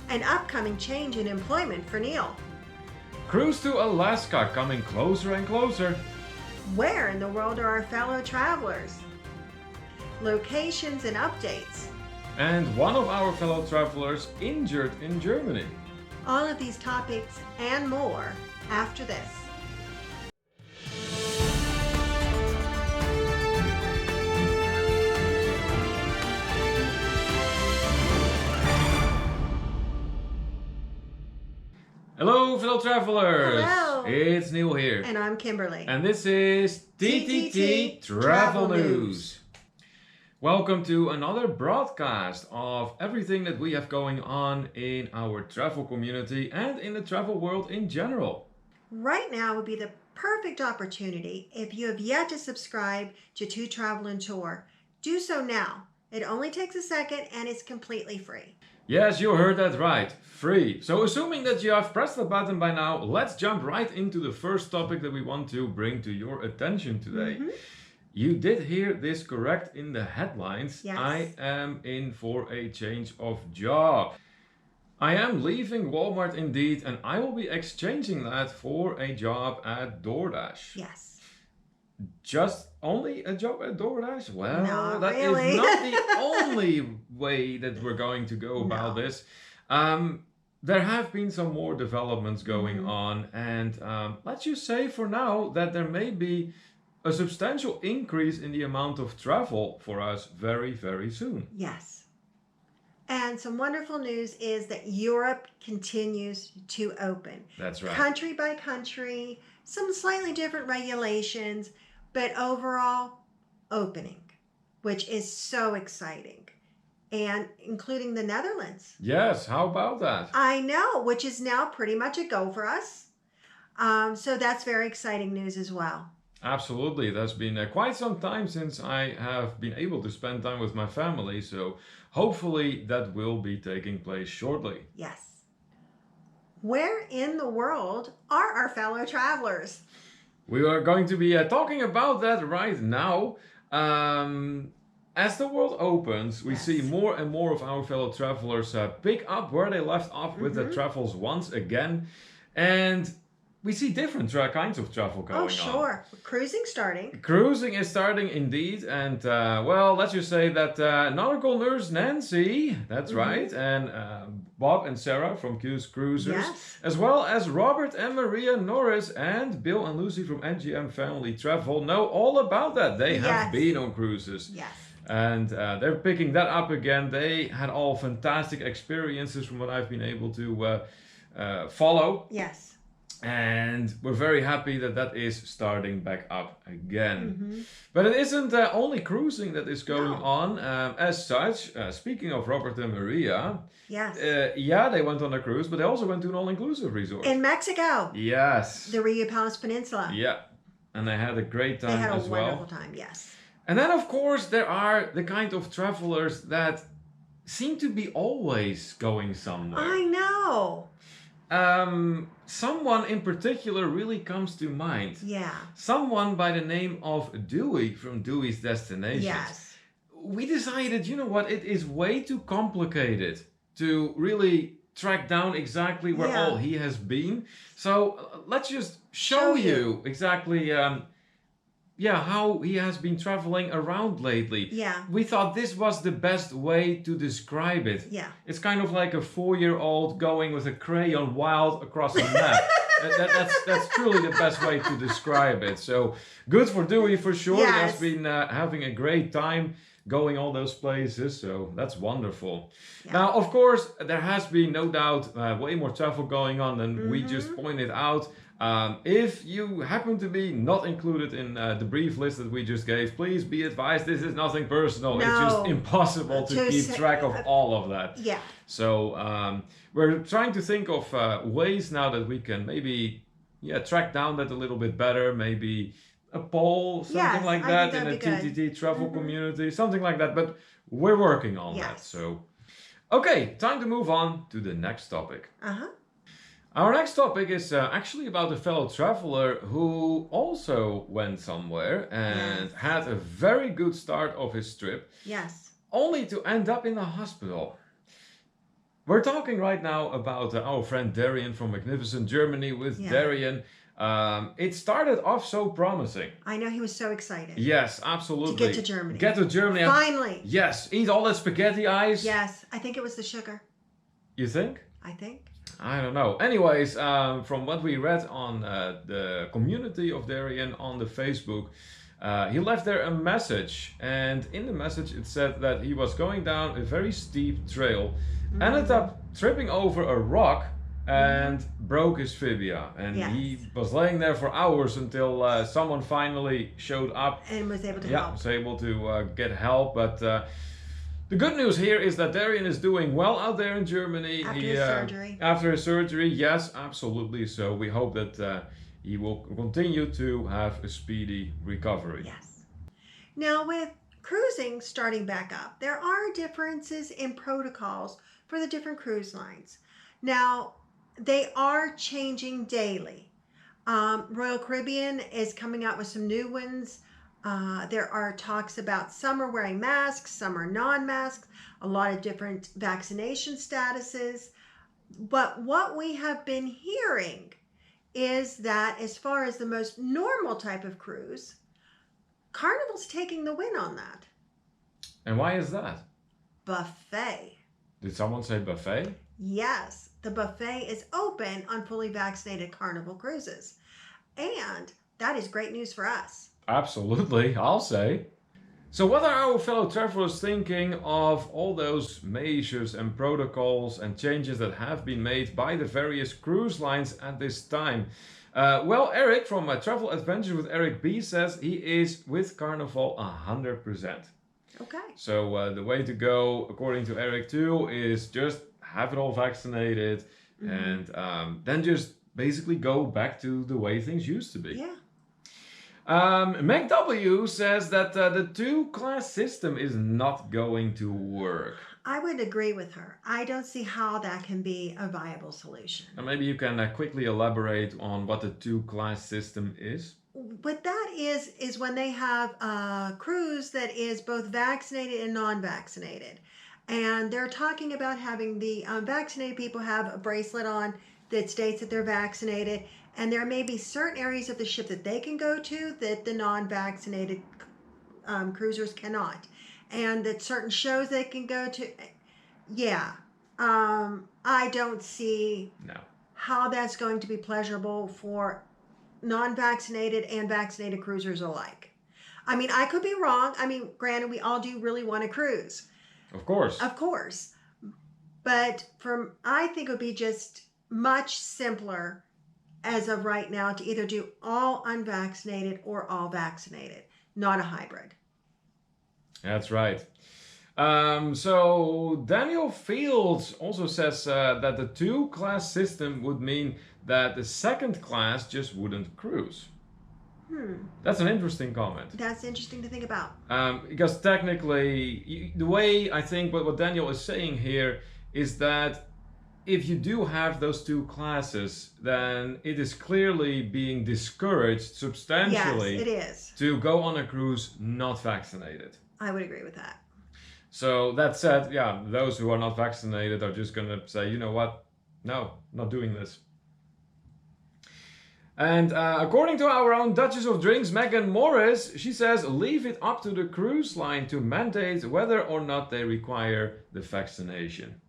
An upcoming change in employment for Neil. Cruise to Alaska coming closer and closer. Where in the world are our fellow travelers? Locations and updates. And one of our fellow travelers injured in Germany. All of these topics and more after this. Hello, fellow travelers! Hello! It's Neil here. And I'm Kimberly. And this is TTT Travel News. Welcome to another broadcast of everything that we have going on in our travel community and in the travel world in general. Right now would be the perfect opportunity if you have yet to subscribe to To Travel and Tour. Do so now. It only takes a second and it's completely free. Yes, you heard that right. Free. So assuming that you have pressed the button by now, let's jump right into the first topic that we want to bring to your attention today. You did hear this correct in the headlines. Yes. I am in for a change of job. I am leaving Walmart indeed, and I will be exchanging that for a job at DoorDash. Yes. Just only a job at DoorDash? Well, Not that really. is not the only way that we're going to go about this. There have been some more developments going on, and let's just say for now that there may be a substantial increase in the amount of travel for us very, very soon. Yes. And some wonderful news is that Europe continues to open. That's right. Country by country, some slightly different regulations, but overall opening, which is so exciting. And including the Netherlands. Yes, how about that? I know, which is now pretty much a go for us. So that's very exciting news as well. Absolutely. That's been quite some time since I have been able to spend time with my family. So hopefully that will be taking place shortly. Yes. Where in the world are our fellow travelers? We are going to be talking about that right now. As the world opens, we see more and more of our fellow travelers pick up where they left off with their travels once again. And we see different kinds of travel going on. Oh, sure. Cruising starting. Cruising is starting indeed. And well, let's just say that nautical nurse Nancy, that's right, and Bob and Sarah from Group Cruisers, as well as Robert and Maria Norris and Bill and Lucy from NGM Family Travel know all about that. They have been on cruises. Yes. And they're picking that up again. They had all fantastic experiences from what I've been able to follow. Yes. And we're very happy that that is starting back up again. But it isn't only cruising that is going on as such. Speaking of Robert and Maria, they went on a cruise, but they also went to an all-inclusive resort. In Mexico. Yes. The Rio Palace Peninsula. Yeah. And they had a great time as well. They had a wonderful time, yes. And then, of course, there are the kind of travelers that seem to be always going somewhere. I know. Someone in particular really comes to mind. Yeah. Someone by the name of Dewey from Dewey's Destinations. Yes. We decided, you know what, it is way too complicated to really track down exactly where all he has been. So let's just show you exactly how he has been traveling around lately. Yeah. We thought this was the best way to describe it. Yeah. It's kind of like a 4-year-old going with a crayon wild across a map. That's truly the best way to describe it. So good for Dewey for sure. He has been having a great time going all those places. So that's wonderful. Yeah. Now, of course, there has been no doubt way more travel going on than we just pointed out. If you happen to be not included in the brief list that we just gave, please be advised this is nothing personal. No. It's just impossible to keep track of all of that. Yeah. So we're trying to think of ways now that we can maybe track down that a little bit better. Maybe a poll, something like that in a TTT Travel community, something like that. But we're working on that. So, okay, time to move on to the next topic. Our next topic is actually about a fellow traveler who also went somewhere and had a very good start of his trip. Yes. Only to end up in the hospital. We're talking right now about our friend Darian from magnificent Germany with Yeah. Darian. It started off so promising. I know he was so excited. Yes, absolutely. To get to Germany. Get to Germany. Finally. Yes, eat all that spaghetti ice. Yes, I think it was the sugar. You think? I think. I don't know. Anyways, from what we read on the community of Darian on the Facebook, he left there a message, and in the message it said that he was going down a very steep trail, ended up tripping over a rock and broke his fibia, and he was laying there for hours until someone finally showed up and was able to help. Was able to get help, but the good news here is that Darian is doing well out there in Germany. After his surgery. After his surgery, yes, absolutely. So we hope that he will continue to have a speedy recovery. Yes. Now with cruising starting back up, there are differences in protocols for the different cruise lines. Now, they are changing daily. Royal Caribbean is coming out with some new ones. There are talks about some are wearing masks, some are non-masks, a lot of different vaccination statuses. But what we have been hearing is that as far as the most normal type of cruise, Carnival's taking the win on that. And why is that? Buffet. Did someone say buffet? Yes, the buffet is open on fully vaccinated Carnival cruises. And that is great news for us. Absolutely, I'll say. So what are our fellow travelers thinking of all those measures and protocols and changes that have been made by the various cruise lines at this time? Well, Eric from Travel Adventures with Eric B says he is with Carnival 100%. Okay. So the way to go, according to Eric too, is just have it all vaccinated and then just basically go back to the way things used to be. Yeah. Meg W says that the two-class system is not going to work. I would agree with her. I don't see how that can be a viable solution. And maybe you can quickly elaborate on what the two-class system is. What that is when they have a cruise that is both vaccinated and non-vaccinated. And they're talking about having the vaccinated people have a bracelet on that states that they're vaccinated. And there may be certain areas of the ship that they can go to that the non-vaccinated cruisers cannot. And that certain shows they can go to. Yeah. I don't see how that's going to be pleasurable for non-vaccinated and vaccinated cruisers alike. I mean, I could be wrong. I mean, granted, we all do really want to cruise. Of course. Of course. But I think it would be just much simpler as of right now to either do all unvaccinated or all vaccinated, not a hybrid. That's right. So Daniel Fields also says that the two-class system would mean that the second class just wouldn't cruise. That's an interesting comment. That's interesting to think about. Because technically, the way I think what Daniel is saying here is that if you do have those two classes, then it is clearly being discouraged substantially. Yes, it is. To go on a cruise not vaccinated. I would agree with that. So that said, yeah, those who are not vaccinated are just going to say, you know what? No, not doing this. And according to our own Duchess of Drinks, Megan Morris, she says, leave it up to the cruise line to mandate whether or not they require the vaccination.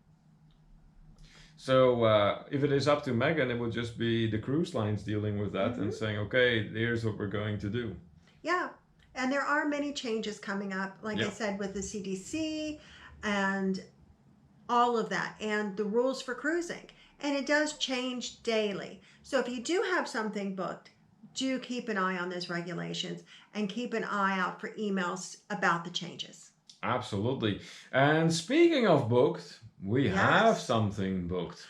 So if it is up to Megan, it would just be the cruise lines dealing with that and saying, okay, here's what we're going to do. Yeah. And there are many changes coming up, like I said, with the CDC and all of that and the rules for cruising. And it does change daily. So if you do have something booked, do keep an eye on those regulations and keep an eye out for emails about the changes. Absolutely. And speaking of booked, we have something booked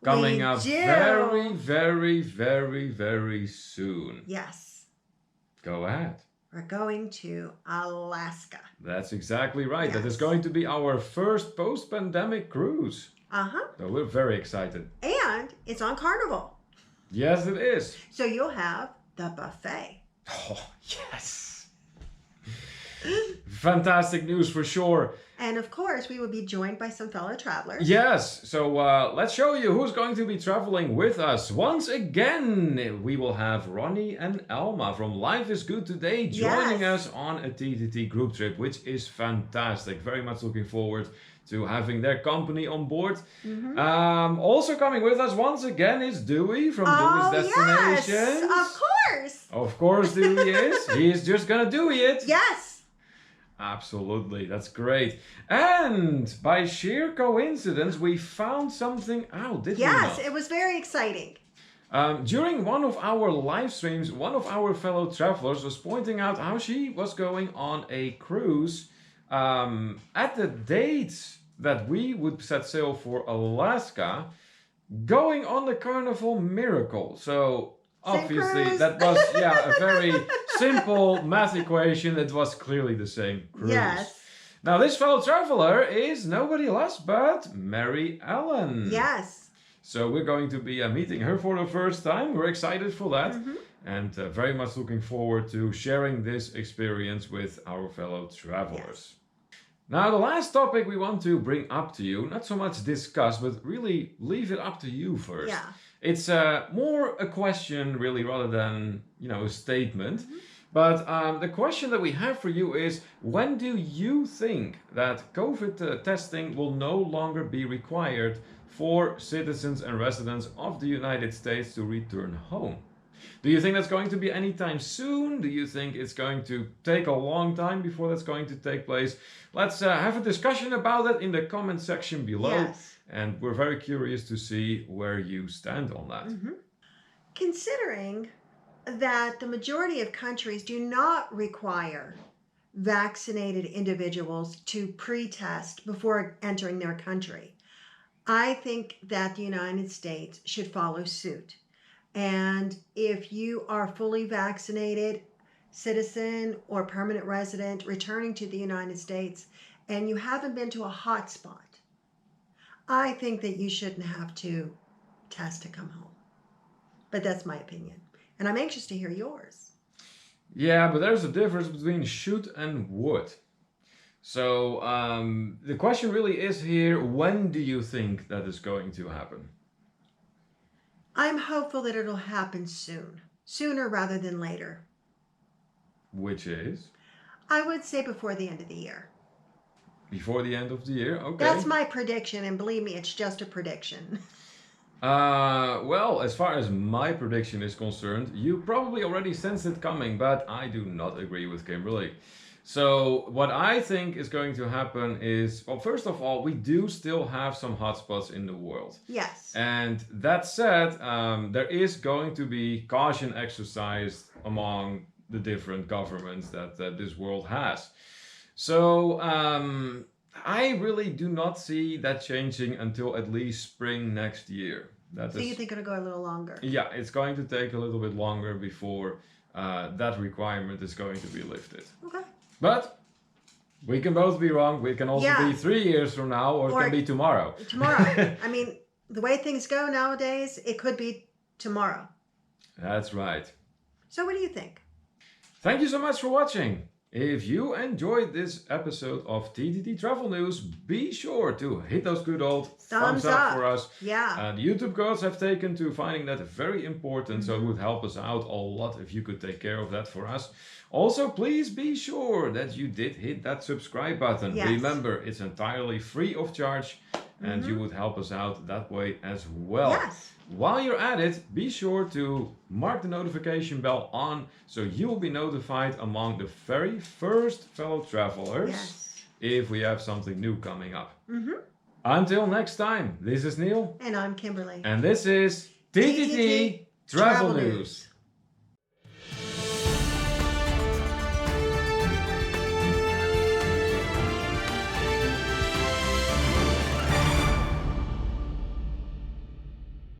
coming up very, very, very, very soon. Yes. Go ahead. We're going to Alaska. That's exactly right. That is going to be our first post-pandemic cruise. So we're very excited. And it's on Carnival. Yes, it is. So you'll have the buffet. Oh, yes. Fantastic news for sure. And of course, we will be joined by some fellow travelers. Yes, so let's show you who's going to be traveling with us. Once again, we will have Ronnie and Elma from Life is Good Today joining us on a TTT group trip, which is fantastic. Very much looking forward to having their company on board. Also coming with us once again is Dewey from Dewey's Destinations. Yes, of course. Of course Dewey is. He's just gonna Dewey it. Yes. Absolutely, that's great. And by sheer coincidence, we found something out, didn't we? Yes, it was very exciting. During one of our live streams, one of our fellow travelers was pointing out how she was going on a cruise at the dates that we would set sail for Alaska, going on the Carnival Miracle. So obviously that was a very simple math equation. It was clearly the same cruise. Yes. Now this fellow traveler is nobody less but Mary Ellen. Yes. So we're going to be meeting her for the first time. We're excited for that. And very much looking forward to sharing this experience with our fellow travelers. Yes. Now, the last topic we want to bring up to you, not so much discuss, but really leave it up to you first. Yeah. It's more a question, really, rather than, a statement. But the question that we have for you is, when do you think that COVID testing will no longer be required for citizens and residents of the United States to return home? Do you think that's going to be anytime soon? Do you think it's going to take a long time before that's going to take place? Let's have a discussion about that in the comment section below. Yes. And we're very curious to see where you stand on that. Considering that the majority of countries do not require vaccinated individuals to pre-test before entering their country, I think that the United States should follow suit. And if you are fully vaccinated citizen or permanent resident returning to the United States and you haven't been to a hot spot, I think that you shouldn't have to test to come home. But that's my opinion. And I'm anxious to hear yours. Yeah, but there's a difference between should and would. So the question really is here, when do you think that is going to happen? I'm hopeful that it'll happen soon. Sooner rather than later. Which is? I would say before the end of the year. Before the end of the year? Okay. That's my prediction, and believe me, it's just a prediction. Well, as far as my prediction is concerned, you probably already sensed it coming, but I do not agree with Kimberly. So what I think is going to happen is, well, first of all, we do still have some hotspots in the world. Yes. And that said, there is going to be caution exercised among the different governments that this world has. So I really do not see that changing until at least spring next year. So you think it'll go a little longer? Yeah, it's going to take a little bit longer before that requirement is going to be lifted. Okay. But we can both be wrong. We can also be 3 years from now, or it can be tomorrow. Tomorrow. I mean, the way things go nowadays, it could be tomorrow. That's right. So what do you think? Thank you so much for watching. If you enjoyed this episode of TTT Travel News, be sure to hit those good old thumbs up for us. Yeah. The YouTube gods have taken to finding that very important, so it would help us out a lot if you could take care of that for us. Also, please be sure that you did hit that subscribe button. Yes. Remember, it's entirely free of charge, and you would help us out that way as well. Yes. While you're at it, be sure to mark the notification bell on so you will be notified among the very first fellow travelers if we have something new coming up. Until next time, this is Neil. And I'm Kimberly. And this is TTT Travel News.